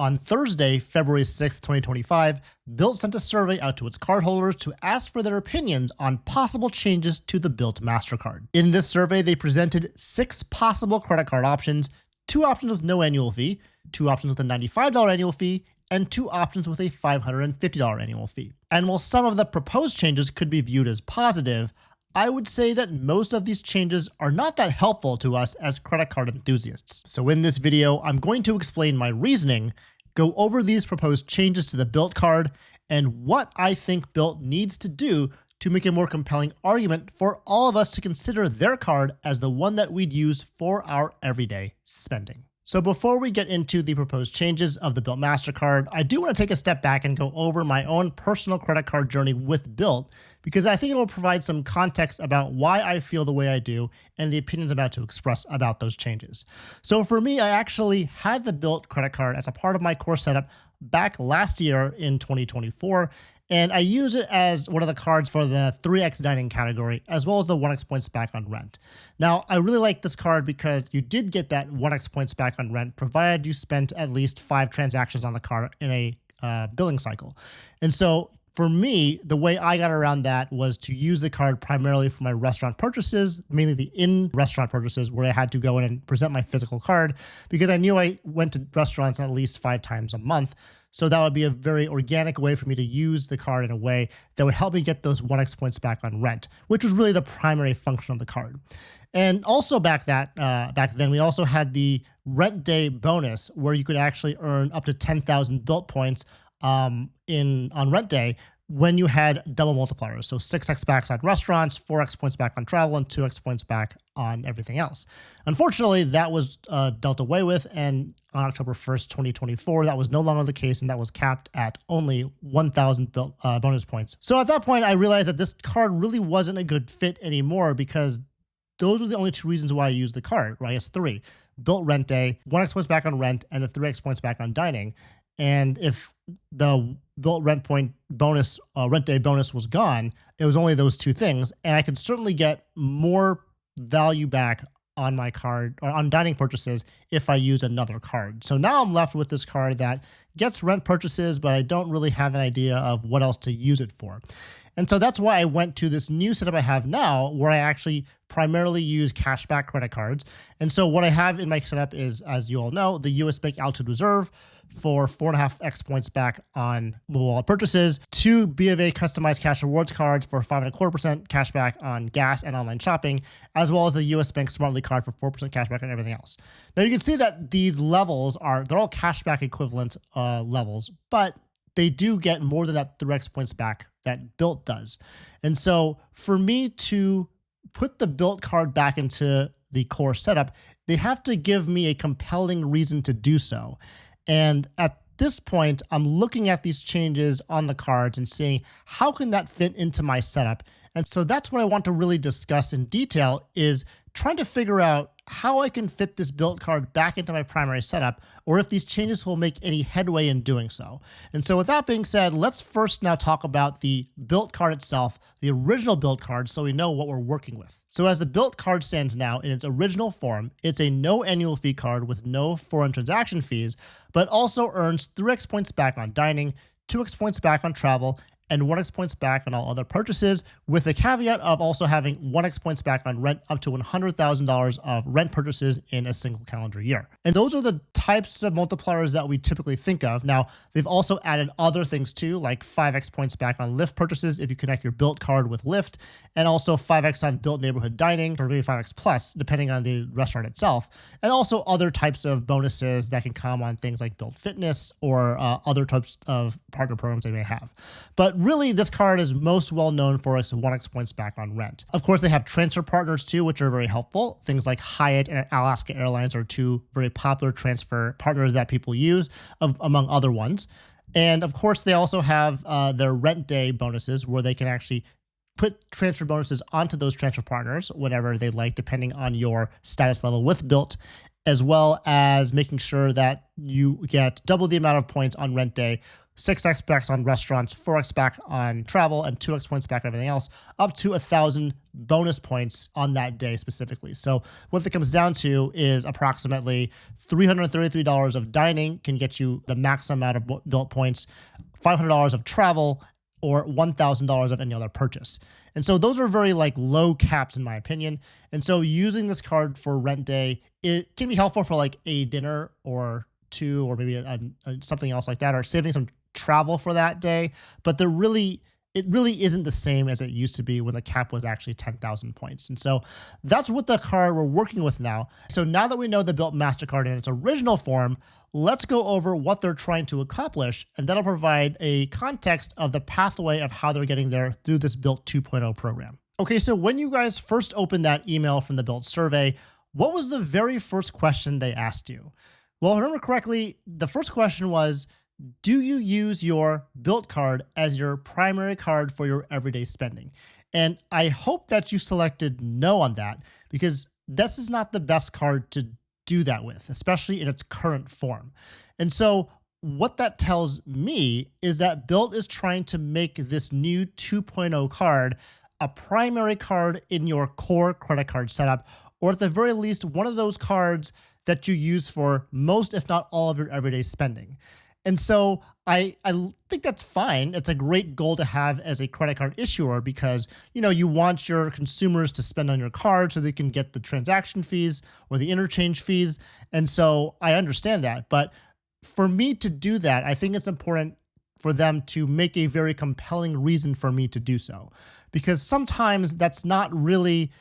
On Thursday, February 6th, 2025, Bilt sent a survey out to its cardholders to ask for their opinions on possible changes to the Bilt MasterCard. In this survey, they presented 6 possible credit card options, 2 options with no annual fee, 2 options with a $95 annual fee, and 2 options with a $550 annual fee. And while some of the proposed changes could be viewed as positive, I would say that most of these changes are not that helpful to us as credit card enthusiasts. So in this video, I'm going to explain my reasoning, go over these proposed changes to the Bilt card, and what I think Bilt needs to do to make a more compelling argument for all of us to consider their card as the one that we'd use for our everyday spending. So before we get into the proposed changes of the Bilt MasterCard, I do want to take a step back and go over my own personal credit card journey with Bilt, because I think it will provide some context about why I feel the way I do and the opinions I'm about to express about those changes. So for me, I actually had the Bilt credit card as a part of my core setup back last year in 2024, and I use it as one of the cards for the 3x dining category, as well as the 1x points back on rent. Now, I really like this card because you did get that 1x points back on rent, provided you spent at least 5 transactions on the card in a billing cycle. And so for me, the way I got around that was to use the card primarily for my restaurant purchases, mainly the in-restaurant purchases where I had to go in and present my physical card, because I knew I went to restaurants at least 5 times a month. So that would be a very organic way for me to use the card in a way that would help me get those 1x points back on rent, which was really the primary function of the card. And also back then, we also had the rent day bonus where you could actually earn up to 10,000 Bilt points on rent day when you had double multipliers. So 6x back on restaurants, 4x points back on travel, and 2x points back on everything else. Unfortunately, that was dealt away with, and on October 1st, 2024, that was no longer the case, and that was capped at only 1,000 bonus points. So at that point, I realized that this card really wasn't a good fit anymore, because those were the only 2 reasons why I used the card, or I guess 3. Bilt rent day, 1x points back on rent, and the 3x points back on dining. And if the Bilt rent day bonus was gone, it was only those 2 things. And I could certainly get more value back on my card or on dining purchases if I use another card. So now I'm left with this card that gets rent purchases, but I don't really have an idea of what else to use it for. And so that's why I went to this new setup I have now, where I actually primarily use cashback credit cards. And so what I have in my setup is, as you all know, the US Bank Altitude Reserve for 4.5x points back on mobile wallet purchases, 2 B of A customized cash rewards cards for 5.25% cash back on gas and online shopping, as well as the US Bank Smartly card for 4% cash back on everything else. Now you can see that these levels they're all cashback equivalent levels, but they do get more than that 3x points back that Bilt does. And so for me to put the Bilt card back into the core setup, they have to give me a compelling reason to do so. And at this point, I'm looking at these changes on the cards and seeing how can that fit into my setup. And so that's what I want to really discuss in detail, is trying to figure out how I can fit this Bilt card back into my primary setup, or if these changes will make any headway in doing so. And so with that being said, let's first now talk about the Bilt card itself, the original Bilt card, so we know what we're working with. So as the Bilt card stands now in its original form, it's a no annual fee card with no foreign transaction fees, but also earns 3x points back on dining, 2x points back on travel, and 1x points back on all other purchases, with the caveat of also having 1x points back on rent up to $100,000 of rent purchases in a single calendar year. And those are the types of multipliers that we typically think of. Now, they've also added other things too, like 5x points back on Lyft purchases if you connect your Bilt card with Lyft, and also 5x on Bilt neighborhood dining, or maybe 5x plus, depending on the restaurant itself, and also other types of bonuses that can come on things like Bilt Fitness or other types of partner programs they may have. But really, this card is most well known for its 1x points back on rent. Of course, they have transfer partners too, which are very helpful. Things like Hyatt and Alaska Airlines are 2 very popular transfer partners that people use, among other ones. And of course, they also have their rent day bonuses, where they can actually put transfer bonuses onto those transfer partners whenever they like, depending on your status level with Bilt. as well as making sure that you get double the amount of points on rent day, 6x back on restaurants, 4x back on travel, and 2x points back on everything else, up to 1,000 bonus points on that day specifically. So what that comes down to is approximately $333 of dining can get you the max amount of Bilt points, $500 of travel, or $1,000 of any other purchase. And so those are very like low caps in my opinion. And so using this card for rent day, it can be helpful for like a dinner or two, or maybe something else like that, or saving some travel for that day. But it really isn't the same as it used to be when the cap was actually 10,000 points. And so that's what the card we're working with now. So now that we know the Bilt MasterCard in its original form, let's go over what they're trying to accomplish, and that'll provide a context of the pathway of how they're getting there through this Bilt 2.0 program. Okay, so when you guys first opened that email from the Bilt survey, what was the very first question they asked you? Well, if I remember correctly, the first question was, do you use your Bilt card as your primary card for your everyday spending? And I hope that you selected no on that, because this is not the best card to do that with, especially in its current form. And so what that tells me is that Bilt is trying to make this new 2.0 card a primary card in your core credit card setup, or at the very least, one of those cards that you use for most, if not all, of your everyday spending. And so I think that's fine. It's a great goal to have as a credit card issuer, because you want your consumers to spend on your card so they can get the transaction fees or the interchange fees. And so I understand that. But for me to do that, I think it's important for them to make a very compelling reason for me to do so, because sometimes that's not really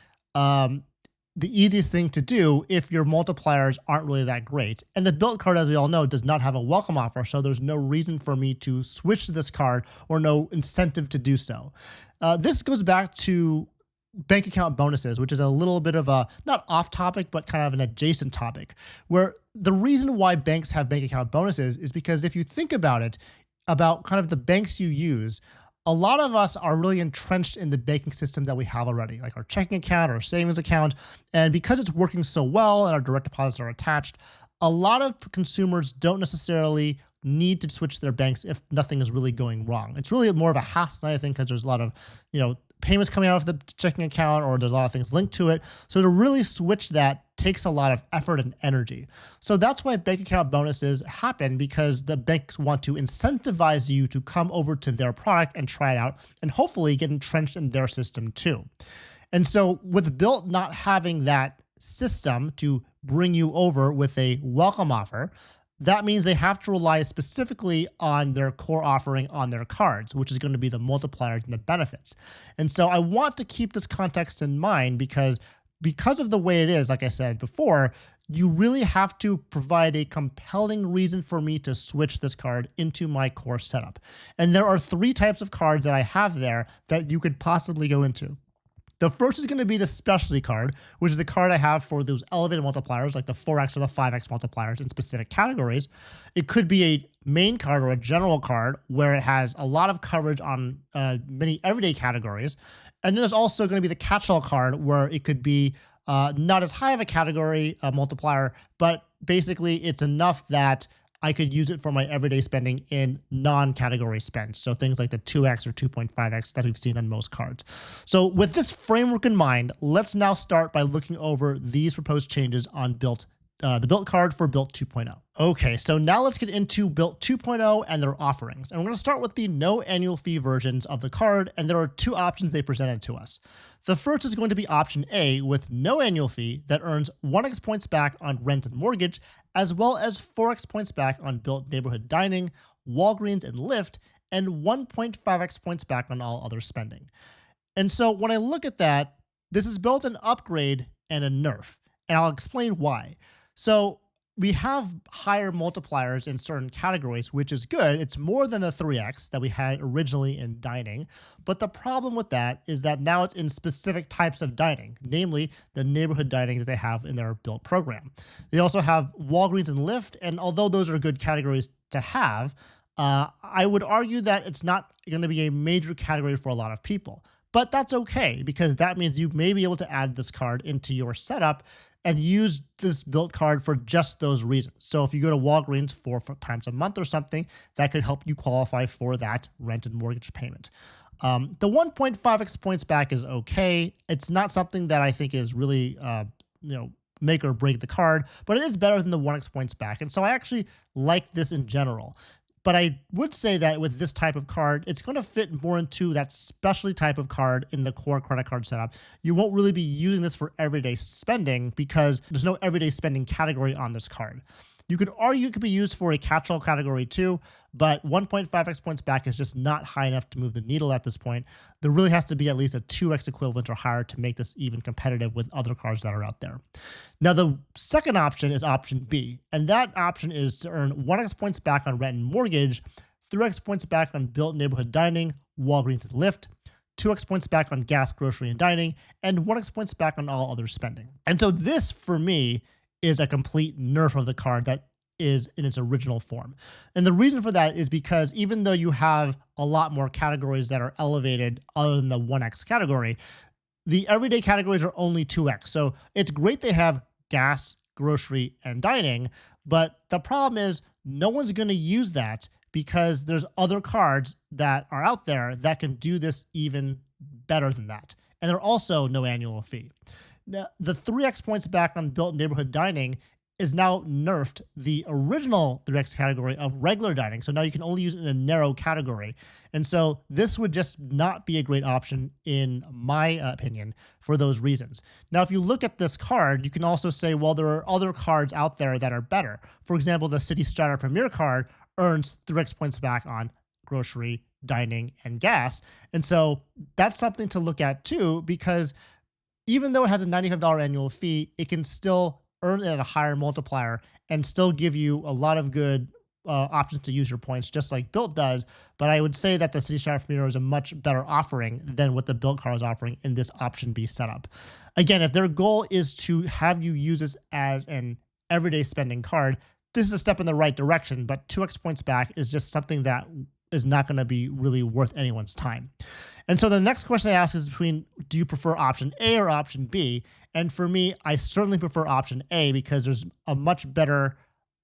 the easiest thing to do if your multipliers aren't really that great. And the Bilt card, as we all know, does not have a welcome offer, so there's no reason for me to switch to this card, or no incentive to do so. This goes back to bank account bonuses, which is a little bit of a, not off topic, but kind of an adjacent topic, where the reason why banks have bank account bonuses is because if you think about it, about kind of the banks you use, a lot of us are really entrenched in the banking system that we have already, like our checking account or savings account. And because it's working so well and our direct deposits are attached, a lot of consumers don't necessarily need to switch their banks if nothing is really going wrong. It's really more of a hassle, I think, because there's a lot of, payments coming out of the checking account, or there's a lot of things linked to it. So to really switch that takes a lot of effort and energy. So that's why bank account bonuses happen, because the banks want to incentivize you to come over to their product and try it out, and hopefully get entrenched in their system too. And so with Bilt not having that system to bring you over with a welcome offer, that means they have to rely specifically on their core offering on their cards, which is going to be the multipliers and the benefits. And so I want to keep this context in mind, because of the way it is, like I said before, you really have to provide a compelling reason for me to switch this card into my core setup. And there are 3 types of cards that I have there that you could possibly go into. The first is going to be the specialty card, which is the card I have for those elevated multipliers, like the 4x or the 5x multipliers in specific categories. It could be a main card or a general card where it has a lot of coverage on many everyday categories. And then there's also going to be the catch-all card, where it could be not as high of a category multiplier, but basically it's enough that I could use it for my everyday spending in non-category spend. So things like the 2x or 2.5x that we've seen on most cards. So with this framework in mind, let's now start by looking over these proposed changes on Bilt, the Bilt card for Bilt 2.0. Okay, so now let's get into Bilt 2.0 and their offerings. And we're going to start with the no annual fee versions of the card, and there are 2 options they presented to us. The first is going to be option A, with no annual fee, that earns 1x points back on rent and mortgage, as well as 4x points back on Bilt neighborhood dining, Walgreens, and Lyft, and 1.5x points back on all other spending. And so when I look at that, this is both an upgrade and a nerf, and I'll explain why. So we have higher multipliers in certain categories, which is good. It's more than the 3x that we had originally in dining. But the problem with that is that now it's in specific types of dining, namely the neighborhood dining that they have in their Bilt program. They also have Walgreens and Lyft, and although those are good categories to have, I would argue that it's not going to be a major category for a lot of people. But that's okay, because that means you may be able to add this card into your setup and use this Bilt card for just those reasons. So if you go to Walgreens 4 times a month or something, that could help you qualify for that rent and mortgage payment. The 1.5x points back is okay. It's not something that I think is really, make or break the card, but it is better than the 1x points back. And so I actually like this in general. But I would say that with this type of card, it's going to fit more into that specialty type of card in the core credit card setup. You won't really be using this for everyday spending because there's no everyday spending category on this card. You could argue it could be used for a catch-all category too, but 1.5x points back is just not high enough to move the needle at this point. There really has to be at least a 2x equivalent or higher to make this even competitive with other cards that are out there. Now, the second option is option B, and that option is to earn 1x points back on rent and mortgage, 3x points back on Bilt neighborhood dining, Walgreens and Lyft, 2x points back on gas, grocery, and dining, and 1x points back on all other spending. And so this, for me, is a complete nerf of the card that is in its original form. And the reason for that is because even though you have a lot more categories that are elevated other than the 1x category, the everyday categories are only 2x. So it's great they have gas, grocery, and dining, but the problem is no one's going to use that because there's other cards that are out there that can do this even better than that. And they're also no annual fee. Now, the 3x points back on Bilt neighborhood dining is now nerfed the original 3x category of regular dining. So now you can only use it in a narrow category. And so this would just not be a great option in my opinion for those reasons. Now, if you look at this card, you can also say, well, there are other cards out there that are better. For example, the City Strata Premier card earns 3x points back on grocery, dining, and gas. And so that's something to look at too, because even though it has a $95 annual fee, it can still earn it at a higher multiplier and still give you a lot of good options to use your points, just like Bilt does. But I would say that the City Strata Premier is a much better offering than what the Bilt card is offering in this option B setup. Again, if their goal is to have you use this as an everyday spending card, this is a step in the right direction, but 2x points back is just something that is not going to be really worth anyone's time. And so the next question I ask is between, do you prefer option A or option B? And for me, I certainly prefer option A because there's a much better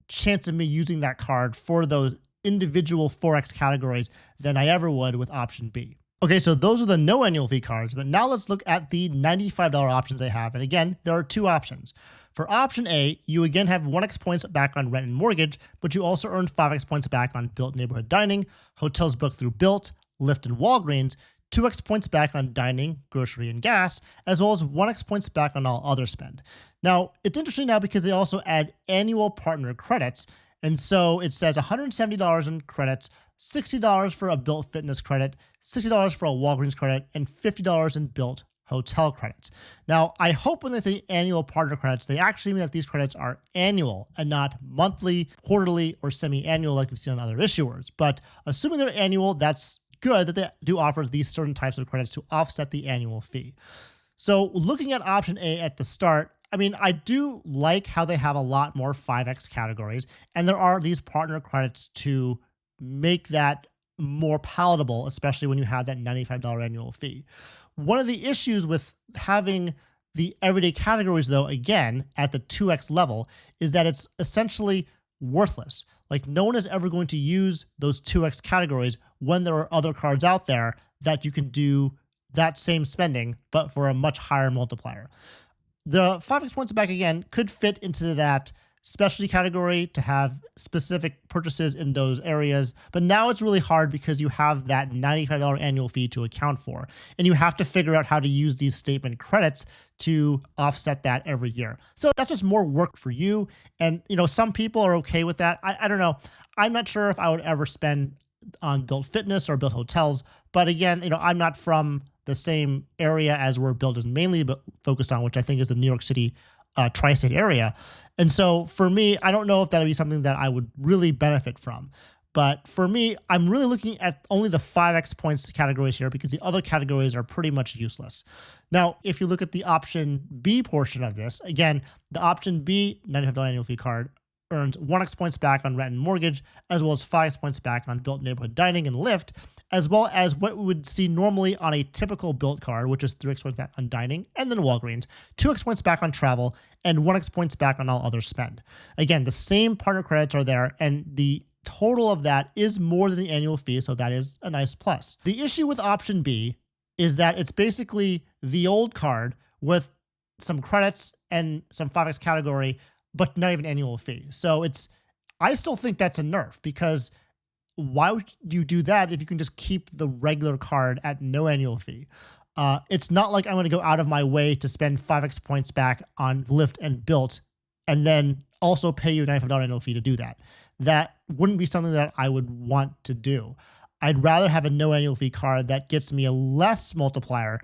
chance of me using that card for those individual 4x categories than I ever would with option B. Okay, so those are the no annual fee cards, but now let's look at the $95 options they have. And again, there are two options. For option A, you again have 1x points back on rent and mortgage, but you also earn 5x points back on Bilt neighborhood dining, hotels booked through Bilt, Lyft, and Walgreens, 2x points back on dining, grocery, and gas, as well as 1x points back on all other spend. Now, it's interesting now because they also add annual partner credits, and so it says $170 in credits, $60 for a Bilt Fitness credit, $60 for a Walgreens credit, and $50 in Bilt hotel credits. Now, I hope when they say annual partner credits, they actually mean that these credits are annual and not monthly, quarterly, or semi-annual like we've seen on other issuers. But assuming they're annual, that's good that they do offer these certain types of credits to offset the annual fee. So looking at option A at the start, I mean, I do like how they have a lot more 5x categories, and there are these partner credits to make that more palatable, especially when you have that $95 annual fee. One of the issues with having the everyday categories, though, again, at the 2x level, is that it's essentially worthless. Like, no one is ever going to use those 2x categories when there are other cards out there that you can do that same spending, but for a much higher multiplier. The 5x points back, again, could fit into that specialty category to have specific purchases in those areas. But now it's really hard because you have that $95 annual fee to account for. And you have to figure out how to use these statement credits to offset that every year. So that's just more work for you. And, you know, some people are okay with that. I don't know. I'm not sure if I would ever spend on Bilt Fitness or Bilt Hotels. But again, you know, I'm not from the same area as where Bilt is mainly focused on, which I think is the New York City tri-state area. And so for me, I don't know if that would be something that I would really benefit from. But for me, I'm really looking at only the 5x points categories here because the other categories are pretty much useless. Now, if you look at the option B portion of this, again, the option B $95 annual fee card earns 1x points back on rent and mortgage, as well as 5x points back on Bilt neighborhood dining and Lyft, as well as what we would see normally on a typical Bilt card, which is 3x points back on dining and then Walgreens, 2x points back on travel, and 1x points back on all other spend. Again, the same partner credits are there, and the total of that is more than the annual fee, so that is a nice plus. The issue with option B is that it's basically the old card with some credits and some 5x category, but not even annual fee. So I still think that's a nerf, because why would you do that if you can just keep the regular card at no annual fee? It's not like I'm going to go out of my way to spend 5x points back on Lyft and Bilt and then also pay you a $95 annual fee to do that. That wouldn't be something that I would want to do. I'd rather have a no annual fee card that gets me a less multiplier,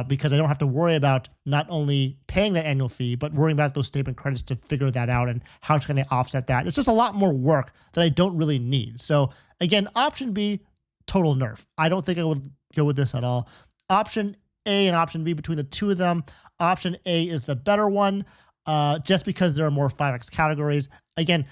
because I don't have to worry about not only paying that annual fee, but worrying about those statement credits to figure that out and how can I offset that. It's just a lot more work that I don't really need. So again, option B, total nerf. I don't think I would go with this at all. Option A and option B, between the two of them, option A is the better one, just because there are more 5x categories. Again,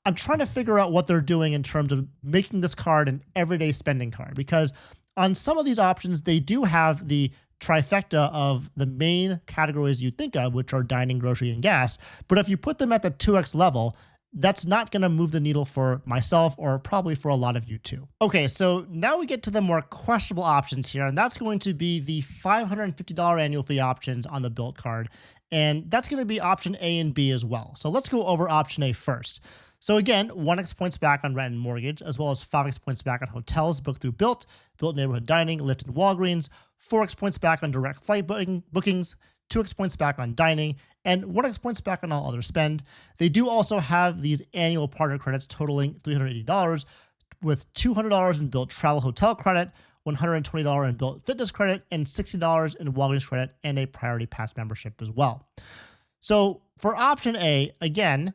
I'm trying to figure out what they're doing in terms of making this card an everyday spending card, because on some of these options, they do have the trifecta of the main categories you think of, which are dining, grocery, and gas. But if you put them at the 2x level, that's not going to move the needle for myself, or probably for a lot of you too. Okay, so now we get to the more questionable options here, and that's going to be the $550 annual fee options on the Bilt card. And that's going to be option A and B as well. So let's go over option A first. So again, 1x points back on rent and mortgage, as well as 5x points back on hotels booked through Bilt, Bilt neighborhood dining, Lyft, and Walgreens, 4x points back on direct flight bookings, 2x points back on dining, and 1x points back on all other spend. They do also have these annual partner credits totaling $380, with $200 in Bilt travel hotel credit, $120 in Bilt fitness credit, and $60 in Walgreens credit, and a priority pass membership as well. So for option A, again,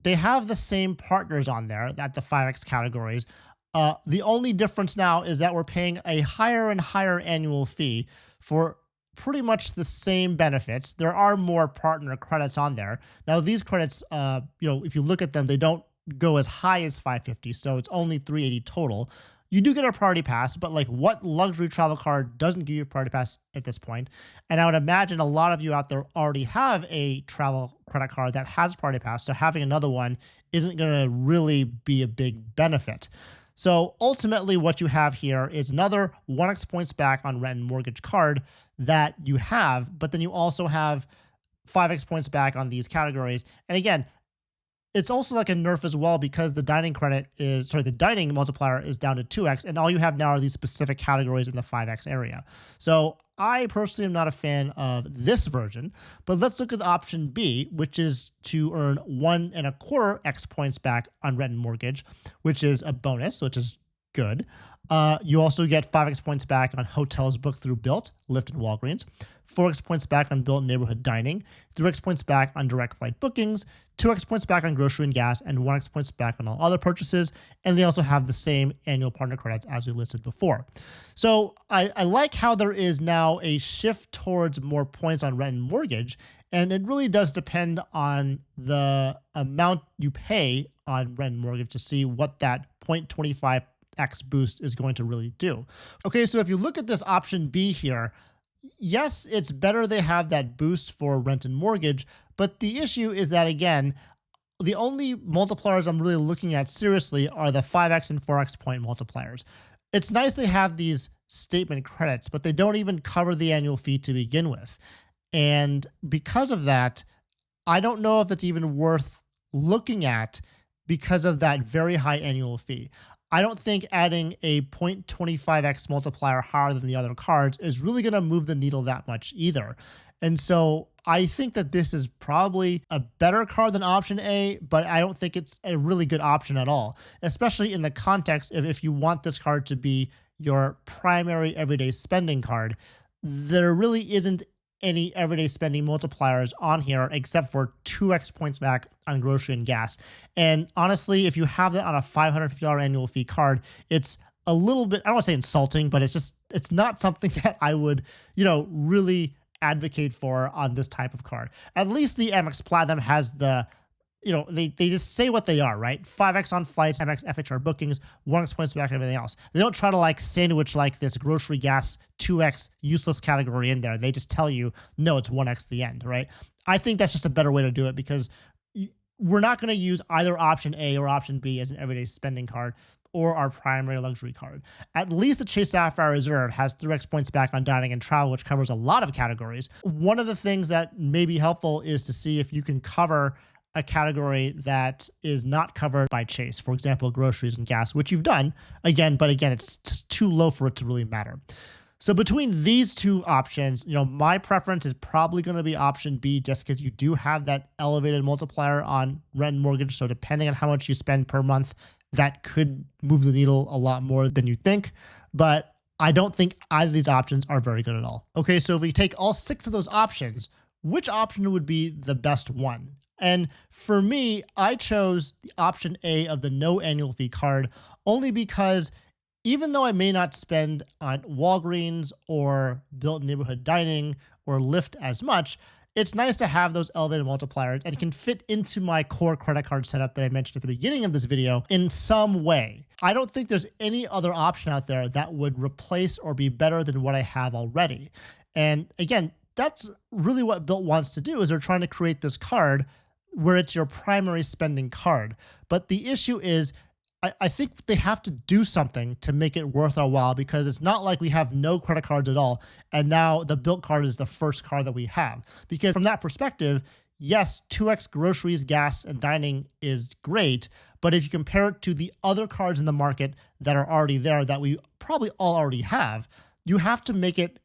they have the same partners on there at the 5x categories. The only difference now is that we're paying a higher and higher annual fee for pretty much the same benefits. There are more partner credits on there. Now, these credits, if you look at them, they don't go as high as 550, so it's only 380 total. You do get a priority pass, but like, what luxury travel card doesn't give you a priority pass at this point? And I would imagine a lot of you out there already have a travel credit card that has priority pass, so having another one isn't going to really be a big benefit. So ultimately what you have here is another 1x points back on rent and mortgage card that you have, but then you also have 5x points back on these categories. And again, it's also like a nerf as well, because the dining the dining multiplier is down to 2x, and all you have now are these specific categories in the 5x area. So I personally am not a fan of this version, but let's look at option B, which is to earn 1.25x points back on rent and mortgage, which is a bonus, which is good. You also get 5x points back on hotels booked through Bilt, Lyft, and Walgreens, 4x points back on Bilt neighborhood dining, 3x points back on direct flight bookings, 2x points back on grocery and gas, and 1x points back on all other purchases. And they also have the same annual partner credits as we listed before. So I like how there is now a shift towards more points on rent and mortgage. And it really does depend on the amount you pay on rent and mortgage to see what that 0.25x boost is going to really do. Okay, so if you look at this option B here, yes, it's better they have that boost for rent and mortgage, but the issue is that, again, the only multipliers I'm really looking at seriously are the 5x and 4x point multipliers. It's nice they have these statement credits, but they don't even cover the annual fee to begin with. And because of that, I don't know if it's even worth looking at because of that very high annual fee. I don't think adding a 0.25x multiplier higher than the other cards is really going to move the needle that much either. And so I think that this is probably a better card than option A, but I don't think it's a really good option at all, especially in the context of if you want this card to be your primary everyday spending card. There really isn't any everyday spending multipliers on here except for 2x points back on grocery and gas. And honestly, if you have that on a $550 annual fee card, it's a little bit, I don't want to say insulting, but it's not something that I would, really advocate for on this type of card. At least the Amex Platinum has the they just say what they are, right? 5x on flights, 10x FHR bookings, 1x points back, and everything else. They don't try to like sandwich like this grocery gas 2x useless category in there. They just tell you, no, it's 1x the end, right? I think that's just a better way to do it because we're not going to use either option A or option B as an everyday spending card or our primary luxury card. At least the Chase Sapphire Reserve has 3x points back on dining and travel, which covers a lot of categories. One of the things that may be helpful is to see if you can cover a category that is not covered by Chase, for example, groceries and gas, which you've done but again, it's just too low for it to really matter. So between these two options, my preference is probably going to be option B, just because you do have that elevated multiplier on rent and mortgage. So depending on how much you spend per month, that could move the needle a lot more than you think. But I don't think either of these options are very good at all. Okay, so if we take all 6 of those options, which option would be the best one? And for me, I chose the option A of the no annual fee card only because even though I may not spend on Walgreens or Bilt neighborhood dining or Lyft as much, it's nice to have those elevated multipliers and it can fit into my core credit card setup that I mentioned at the beginning of this video in some way. I don't think there's any other option out there that would replace or be better than what I have already. And again, that's really what Bilt wants to do, is they're trying to create this card where it's your primary spending card. But the issue is, I think they have to do something to make it worth our while, because it's not like we have no credit cards at all, and now the Bilt card is the first card that we have. Because from that perspective, yes, 2x groceries, gas, and dining is great, but if you compare it to the other cards in the market that are already there that we probably all already have, you have to make it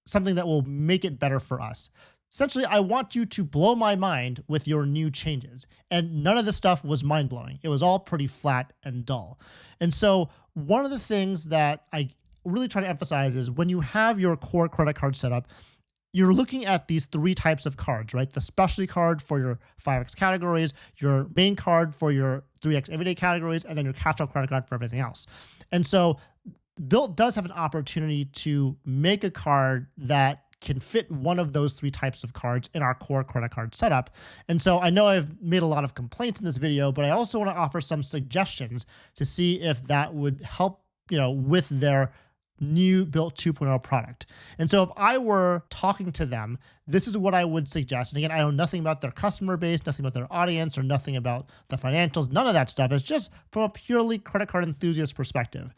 something that will make it better for us. Essentially, I want you to blow my mind with your new changes. And none of this stuff was mind-blowing. It was all pretty flat and dull. And so one of the things that I really try to emphasize is when you have your core credit card set up, you're looking at these 3 types of cards, right? The specialty card for your 5x categories, your main card for your 3x everyday categories, and then your catch-all credit card for everything else. And so Bilt does have an opportunity to make a card that can fit one of those 3 types of cards in our core credit card setup. And so I know I've made a lot of complaints in this video, but I also want to offer some suggestions to see if that would help, with their new Bilt 2.0 product. And so if I were talking to them, this is what I would suggest. And again, I know nothing about their customer base, nothing about their audience, or nothing about the financials, none of that stuff. It's just from a purely credit card enthusiast perspective.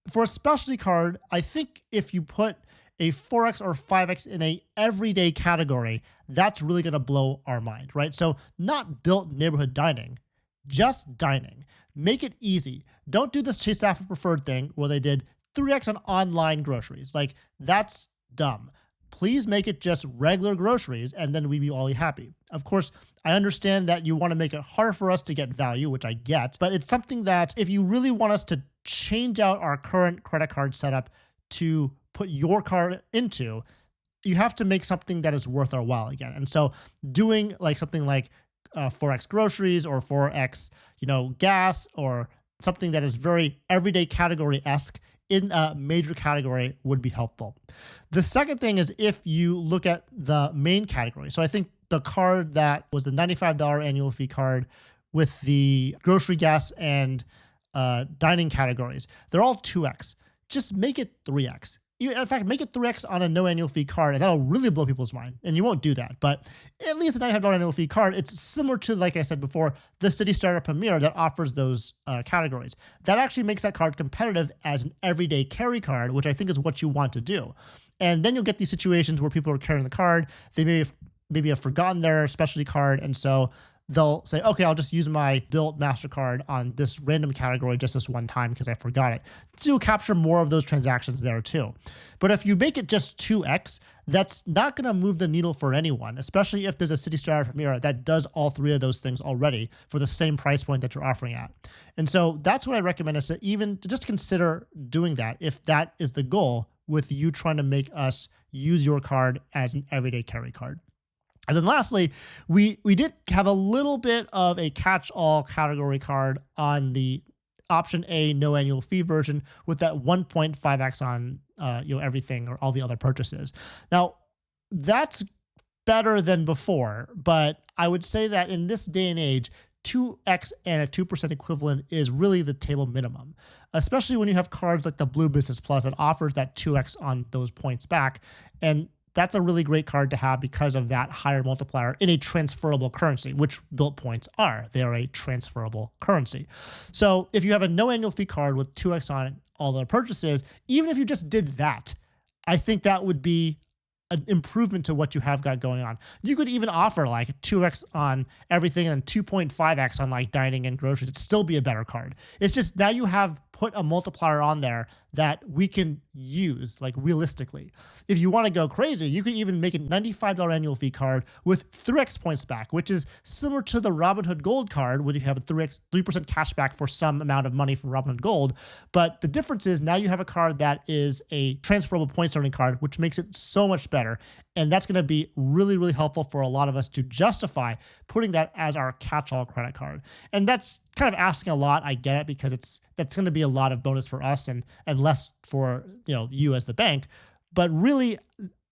For a specialty card, I think if you put a 4x or 5x in a everyday category, that's really going to blow our mind, right? So not Bilt neighborhood dining, just dining. Make it easy. Don't do this Chase Sapphire preferred thing where they did 3x on online groceries. Like, that's dumb. Please make it just regular groceries, and then we'd be all happy. Of course, I understand that you want to make it hard for us to get value, which I get, but it's something that if you really want us to change out our current credit card setup to put your card into, you have to make something that is worth our while again. And so doing like something like 4x groceries or 4x, gas, or something that is very everyday category-esque in a major category would be helpful. The second thing is if you look at the main category. So I think the card that was the $95 annual fee card with the grocery, gas, and dining categories, they're all 2x. Just make it 3x. In fact, make it 3x on a no annual fee card, and that'll really blow people's mind. And you won't do that, but at least a $95 annual fee card, it's similar to, like I said before, the City Starter Premier that offers those categories. That actually makes that card competitive as an everyday carry card, which I think is what you want to do. And then you'll get these situations where people are carrying the card, they maybe have forgotten their specialty card, and so they'll say, okay, I'll just use my Bilt MasterCard on this random category just this one time because I forgot it, to capture more of those transactions there too. But if you make it just 2x, that's not going to move the needle for anyone, especially if there's a City Starter Premier that does all 3 of those things already for the same price point that you're offering at. And so that's what I recommend, is to just consider doing that if that is the goal, with you trying to make us use your card as an everyday carry card. And then lastly, we did have a little bit of a catch-all category card on the option A no annual fee version with that 1.5x on everything or all the other purchases. Now, that's better than before, but I would say that in this day and age, 2x and a 2% equivalent is really the table minimum, especially when you have cards like the Blue Business Plus that offers that 2x on those points back. And that's a really great card to have because of that higher multiplier in a transferable currency, which Bilt points are. They are a transferable currency. So if you have a no annual fee card with 2x on all their purchases, even if you just did that, I think that would be an improvement to what you have got going on. You could even offer like 2x on everything and 2.5x on like dining and groceries. It'd still be a better card. It's just now you have put a multiplier on there that we can use like realistically. If you want to go crazy, you could even make a $95 annual fee card with 3x points back, which is similar to the Robinhood Gold card, where you have a 3% cash back for some amount of money from Robinhood Gold. But the difference is now you have a card that is a transferable points earning card, which makes it so much better. And that's going to be really, really helpful for a lot of us to justify putting that as our catch-all credit card. And that's kind of asking a lot. I get it, because that's going to be a lot of bonus for us and less for you as the bank. But really,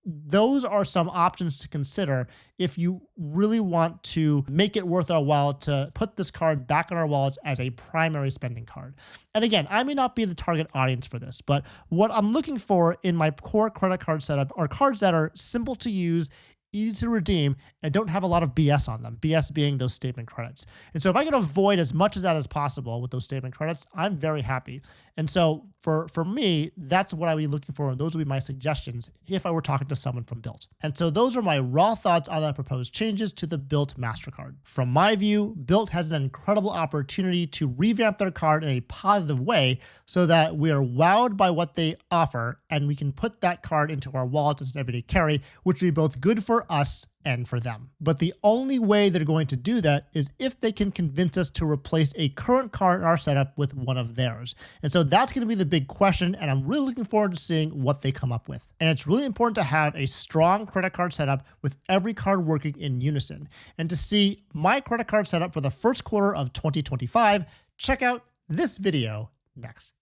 those are some options to consider if you really want to make it worth our while to put this card back in our wallets as a primary spending card. And again, I may not be the target audience for this, but what I'm looking for in my core credit card setup are cards that are simple to use, easy to redeem, and don't have a lot of BS on them. BS being those statement credits. And so if I can avoid as much of that as possible with those statement credits, I'm very happy. And so for me, that's what I would be looking for, and those would be my suggestions if I were talking to someone from Bilt. And so those are my raw thoughts on the proposed changes to the Bilt MasterCard. From my view, Bilt has an incredible opportunity to revamp their card in a positive way so that we are wowed by what they offer, and we can put that card into our wallet as an everyday carry, which would be both good for us and for them. But the only way they're going to do that is if they can convince us to replace a current card in our setup with one of theirs. And so that's going to be the big question, and I'm really looking forward to seeing what they come up with. And it's really important to have a strong credit card setup with every card working in unison. And to see my credit card setup for the first quarter of 2025, check out this video next.